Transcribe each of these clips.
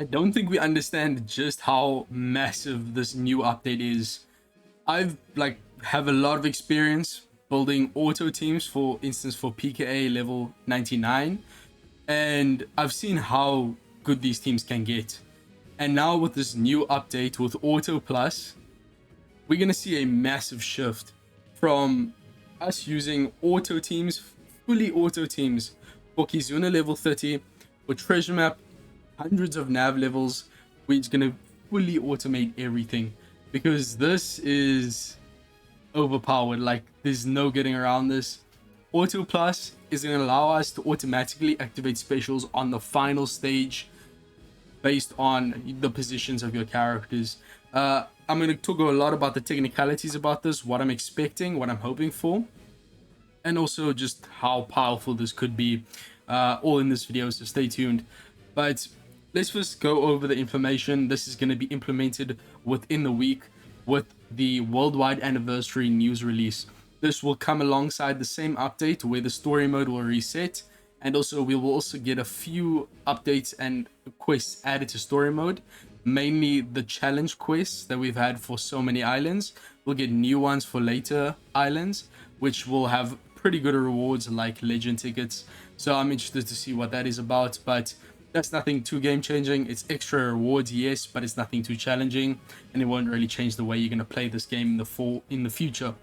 I don't think we understand just how massive this new update is. I've have a lot of experience building auto teams, for instance for PKA level 99, and I've seen how good these teams can get. And now with this new update with Auto Plus, we're gonna see a massive shift from us using auto teams, fully auto teams for Kizuna level 30, for treasure map, hundreds of nav levels. We're just gonna fully automate everything because this is overpowered. Like, there's no getting around this. Auto Plus is going to allow us to automatically activate specials on the final stage based on the positions of your characters. I'm going to talk a lot about the technicalities about this, what I'm expecting, what I'm hoping for, and also just how powerful this could be, all in this video, so stay tuned. But let's first go over the information. This is going to be implemented within the week with the worldwide anniversary news release. This will come alongside the same update where the story mode will reset, and also we will also get a few updates and quests added to story mode, mainly the challenge quests that we've had for so many islands. We'll get new ones for later islands, which will have pretty good rewards like legend tickets. So I'm interested to see what that is about, but that's nothing too game changing. It's extra rewards, yes, but it's nothing too challenging, and it won't really change the way you're going to play this game in the future.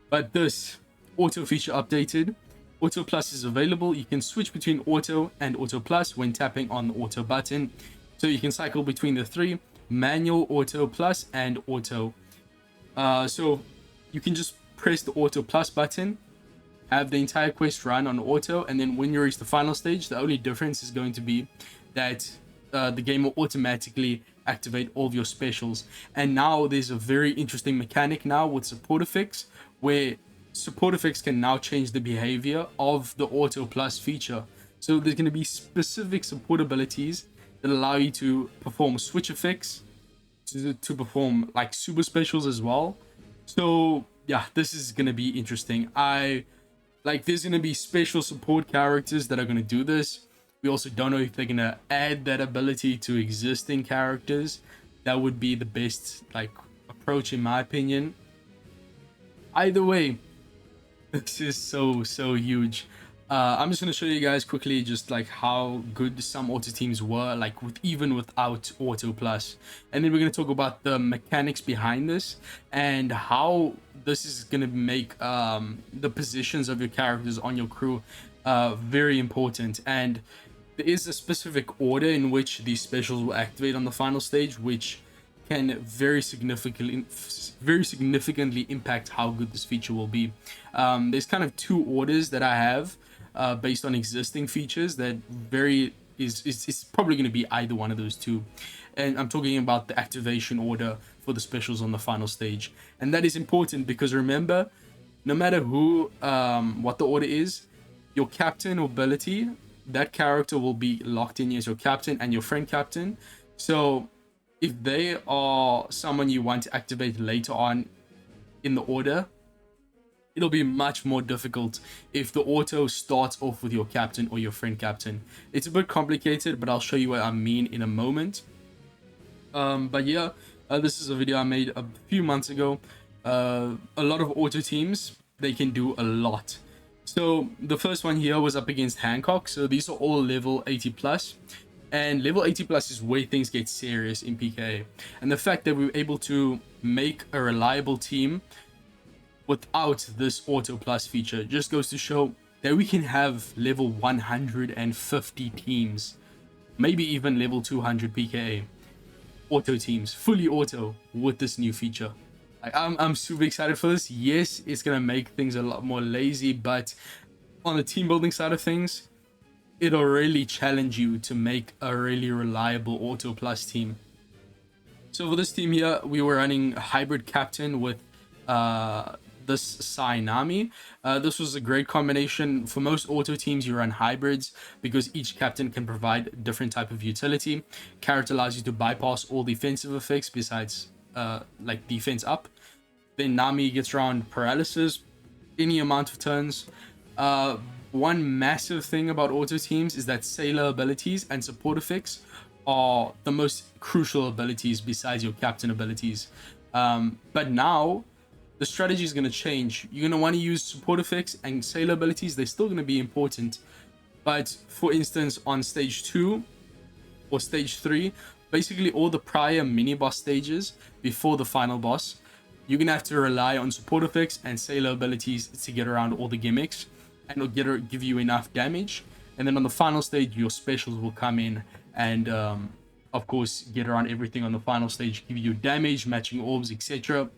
But this auto feature updated. Auto Plus is available. You can switch between auto and auto plus when tapping on the auto button, so you can cycle between the three: manual, auto plus, and auto. So you can just press the auto plus button, have the entire quest run on auto, and then when you reach the final stage, the only difference is going to be that the game will automatically activate all of your specials. And now there's a very interesting mechanic now with support effects, where support effects can now change the behavior of the auto plus feature. So there's going to be specific support abilities that allow you to perform switch effects, to perform like super specials as well. So yeah, this is going to be interesting. There's going to be special support characters that are going to do this. We also don't know if they're going to add that ability to existing characters. That would be the best approach in my opinion. Either way, this is so huge. I'm just going to show you guys quickly just how good some auto teams were even without auto plus, and then we're going to talk about the mechanics behind this and how this is going to make the positions of your characters on your crew very important. And there is a specific order in which these specials will activate on the final stage, which can very significantly impact how good this feature will be. There's kind of two orders that I have based on existing features that it's probably going to be either one of those two, and I'm talking about the activation order for the specials on the final stage. And that is important because remember, no matter who what the order is, your captain or ability, that character will be locked in as your captain and your friend captain. So if they are someone you want to activate later on in the order, it'll be much more difficult if the auto starts off with your captain or your friend captain. It's a bit complicated, but I'll show you what I mean in a moment. But yeah, this is a video I made a few months ago. A lot of auto teams, they can do a lot. So the first one here was up against Hancock. So these are all level 80 plus. And level 80 plus is where things get serious in PKA. And the fact that we were able to make a reliable team without this auto plus feature just goes to show that we can have level 150 teams, maybe even level 200 PKA auto teams, fully auto, with this new feature. I'm super excited for this. Yes, it's gonna make things a lot more lazy, but on the team building side of things, it'll really challenge you to make a really reliable auto plus team. So for this team here, we were running a hybrid captain with this Sai Nami. This was a great combination. For most auto teams, you run hybrids because each captain can provide a different type of utility. Carrot allows you to bypass all defensive effects besides defense up. Then Nami gets around paralysis any amount of turns. One massive thing about auto teams is that sailor abilities and support effects are the most crucial abilities besides your captain abilities. But now the strategy is going to change. You're going to want to use support effects and sailor abilities. They're still going to be important. But for instance, on stage 2 or stage 3, basically all the prior mini boss stages before the final boss, you're going to have to rely on support effects and sailor abilities to get around all the gimmicks and it'll give you enough damage. And then on the final stage, your specials will come in and, of course, get around everything on the final stage, give you damage, matching orbs, etc.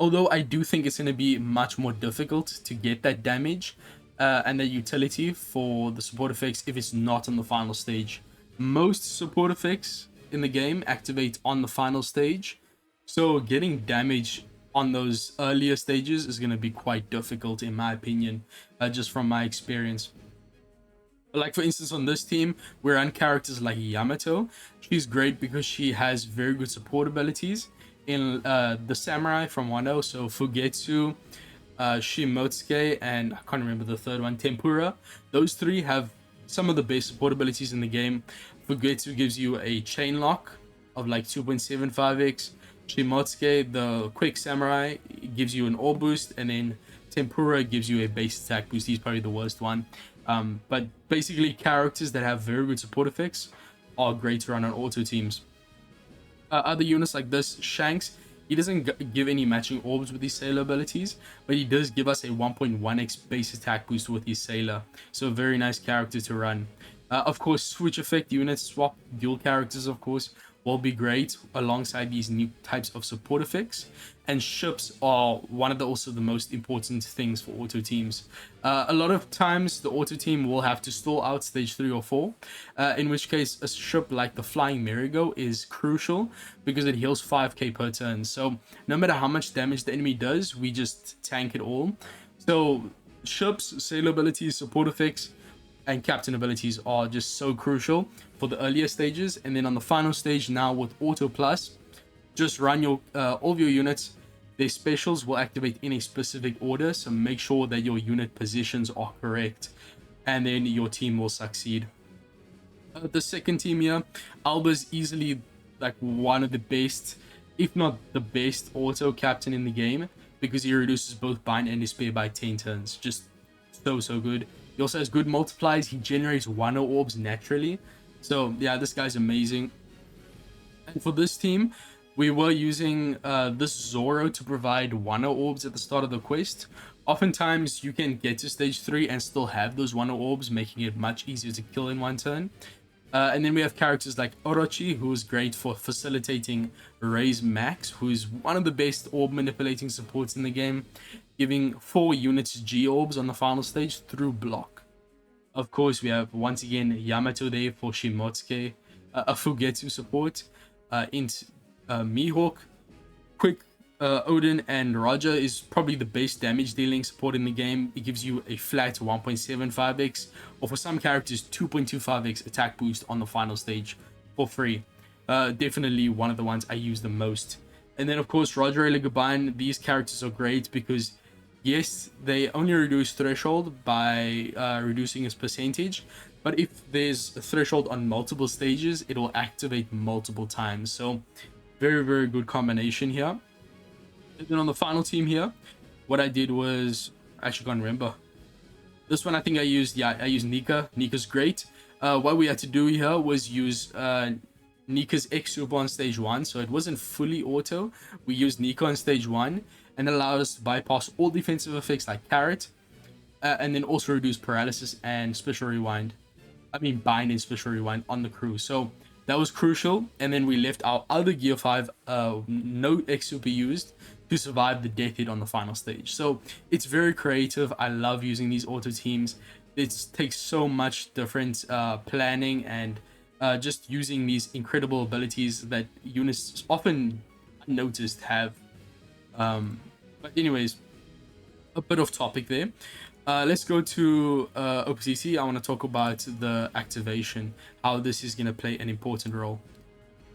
Although I do think it's going to be much more difficult to get that damage and that utility for the support effects if it's not on the final stage. Most support effects in the game activate on the final stage, so getting damage on those earlier stages is going to be quite difficult in my opinion, just from my experience. Like for instance, on this team, we run characters like Yamato. She's great because she has very good support abilities in the samurai from Wano. So Fugetsu, Shimotsuke, and I can't remember the third one, Tempura. Those three have some of the best support abilities in the game. Fugetsu gives you a chain lock of like 2.75x. Shimotsuke, the quick samurai, gives you an orb boost, and then Tempura gives you a base attack boost. He's probably the worst one. But basically, characters that have very good support effects are great to run on auto teams. Other units like this, Shanks, he doesn't give any matching orbs with his sailor abilities, but he does give us a 1.1x base attack boost with his sailor. So a very nice character to run. Of course, switch effect units, swap dual characters, of course, will be great alongside these new types of support effects. And ships are one of the most important things for auto teams. A lot of times the auto team will have to stall out stage 3 or 4, in which case a ship like the Flying Merry-Go is crucial because it heals 5k per turn. So no matter how much damage the enemy does, we just tank it all. So ships, sailor abilities, support effects, and captain abilities are just so crucial for the earlier stages. And then on the final stage now with Auto Plus, just run your all of your units. Their specials will activate in a specific order, so make sure that your unit positions are correct, and then your team will succeed. The second team here, Alba's easily like one of the best, if not the best auto captain in the game, because he reduces both bind and despair by 10 turns. Just so good. He also has good multipliers. He generates Wano orbs naturally. So yeah, this guy's amazing. And for this team, we were using this Zoro to provide Wano orbs at the start of the quest. Oftentimes, you can get to stage 3 and still have those Wano orbs, making it much easier to kill in one turn. And then we have characters like Orochi, who is great for facilitating Raise Max, who is one of the best orb manipulating supports in the game, giving 4 units G orbs on the final stage through block. Of course, we have once again Yamato there for Shimotsuke, a Fugetsu support, Mihawk, Quick, Odin, and Roger is probably the best damage dealing support in the game. It gives you a flat 1.75x, or for some characters 2.25x attack boost on the final stage for free. Definitely one of the ones I use the most. And then of course Roger Elegabine, these characters are great because yes, they only reduce threshold by reducing its percentage, but if there's a threshold on multiple stages, it will activate multiple times. So very good combination here. And then on the final team here, what I did was, I actually can't remember. This one I think I used Nika. Nika's great. What we had to do here was use Nika's X Super on stage 1, so it wasn't fully auto. We used Nika on stage 1 and allowed us to bypass all defensive effects like Carrot, and then also reduce paralysis and special rewind. Bind and special rewind on the crew. So that was crucial. And then we left our other Gear 5 no X Super used to survive the death hit on the final stage. So it's very creative. I love using these auto teams. It takes so much different planning and just using these incredible abilities that units often unnoticed have. But anyways, a bit off topic there. Let's go to OPTC. I want to talk about the activation, how this is going to play an important role.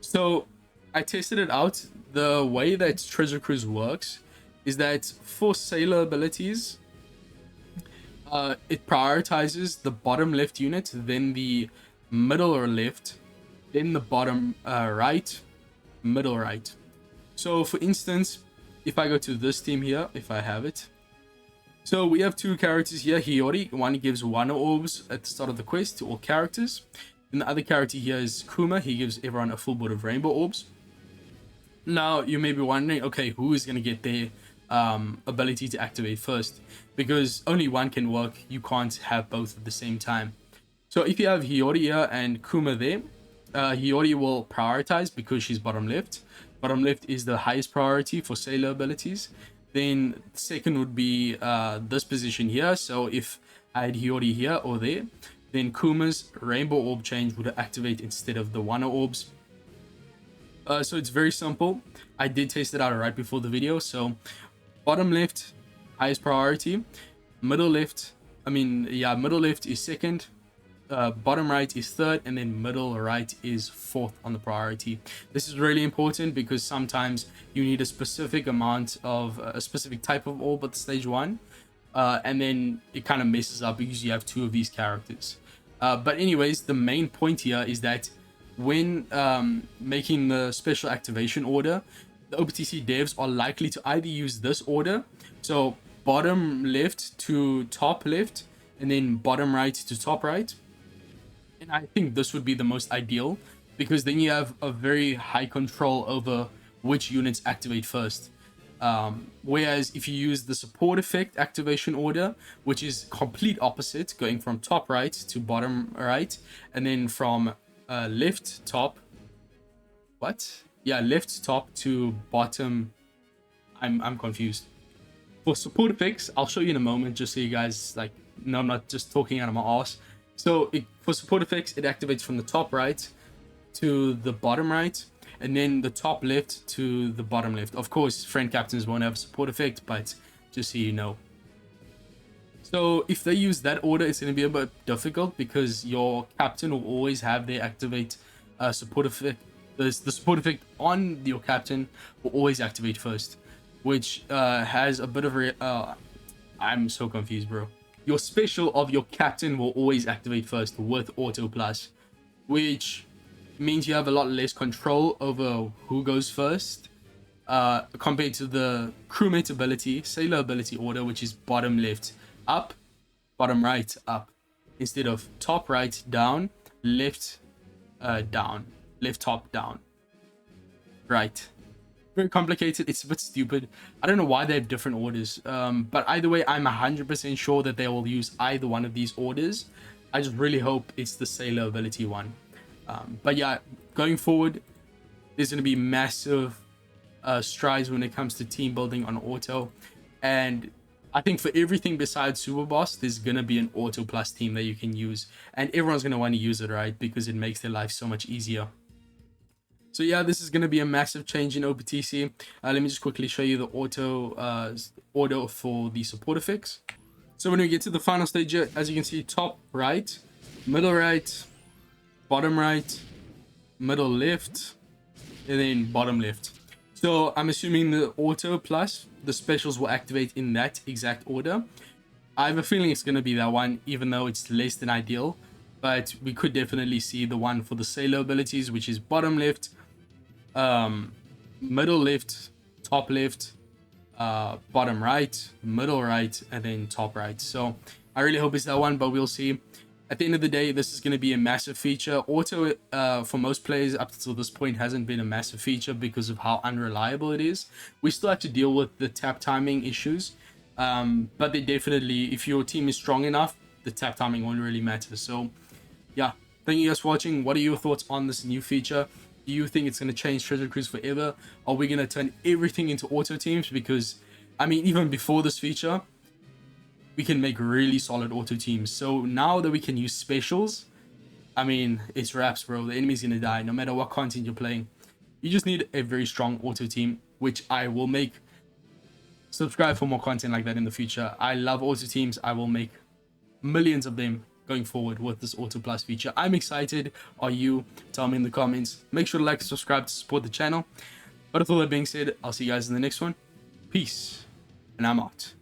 So I tested it out. The way that Treasure Cruise works is that for sailor abilities, it prioritizes the bottom left unit, then the middle or left, then the bottom right, middle right. So for instance, if I go to this team here, if I have it, so we have two characters here. Hiyori, one gives 1 orbs at the start of the quest to all characters. And the other character here is Kuma. He gives everyone a full board of rainbow orbs. Now, you may be wondering, okay, who is going to get their ability to activate first? Because only one can work. You can't have both at the same time. So if you have Hiyori here and Kuma there, Hiyori will prioritize because she's bottom left. Bottom left is the highest priority for sailor abilities. Then second would be this position here. So if I had Hiyori here or there, then Kuma's rainbow orb change would activate instead of the Wano orbs. So it's very simple. I did test it out right before the video. So bottom left, highest priority. Middle left, middle left is second. Bottom right is third, and then middle right is fourth on the priority. This is really important because sometimes you need a specific amount of a specific type of orb at stage 1, and then it kind of messes up because you have 2 of these characters. But anyways, the main point here is that when making the special activation order, the OPTC devs are likely to either use this order, so bottom left to top left, and then bottom right to top right. And I think this would be the most ideal because then you have a very high control over which units activate first. Whereas if you use the support effect activation order, which is complete opposite, going from top right to bottom right, and then from left top to bottom. I'm confused. For support effects, I'll show you in a moment just so you guys no, I'm not just talking out of my ass. So for support effects, it activates from the top right to the bottom right, and then the top left to the bottom left. Of course, friend captains won't have a support effect, but just so you know. So if they use that order, it's going to be a bit difficult because your captain will always have their activate support effect. The support effect on your captain will always activate first, which has a bit of I'm so confused, bro. Your special of your captain will always activate first with auto plus, which means you have a lot less control over who goes first compared to the crewmate ability, sailor ability order, which is bottom left up, bottom right up, instead of top right down, left down, left top down, right. Very complicated. It's a bit stupid. I don't know why they have different orders, but either way, I'm 100% sure that they will use either one of these orders. I just really hope it's the sailor ability one. But yeah, going forward, there's going to be massive strides when it comes to team building on auto, and I think for everything besides Super Boss, there's going to be an auto plus team that you can use, and everyone's going to want to use it, right? Because it makes their life so much easier. So yeah, this is going to be a massive change in OPTC. Let me just quickly show you the auto order for the support effects. So when we get to the final stage here, as you can see, top right, middle right, bottom right, middle left, and then bottom left. So I'm assuming the auto plus the specials will activate in that exact order. I have a feeling it's going to be that one, even though it's less than ideal, but we could definitely see the one for the sailor abilities, which is bottom left, middle left, top left, bottom right, middle right, and then top right. So I really hope it's that one, but we'll see. At the end of the day, this is going to be a massive feature. Auto, for most players up until this point, hasn't been a massive feature because of how unreliable it is. We still have to deal with the tap timing issues, but they definitely, if your team is strong enough, the tap timing won't really matter. So yeah, thank you guys for watching. What are your thoughts on this new feature? Do you think it's going to change Treasure Cruise forever? Are we going to turn everything into auto teams? Because, I mean, even before this feature, we can make really solid auto teams. So now that we can use specials, I mean, it's wraps, bro. The enemy's going to die no matter what content you're playing. You just need a very strong auto team, which I will make. Subscribe for more content like that in the future. I love auto teams. I will make millions of them going forward with this auto plus feature. I'm excited. Are you? Tell me in the comments. Make sure to like and subscribe to support the channel. But with all that being said, I'll see you guys in the next one. Peace, and I'm out.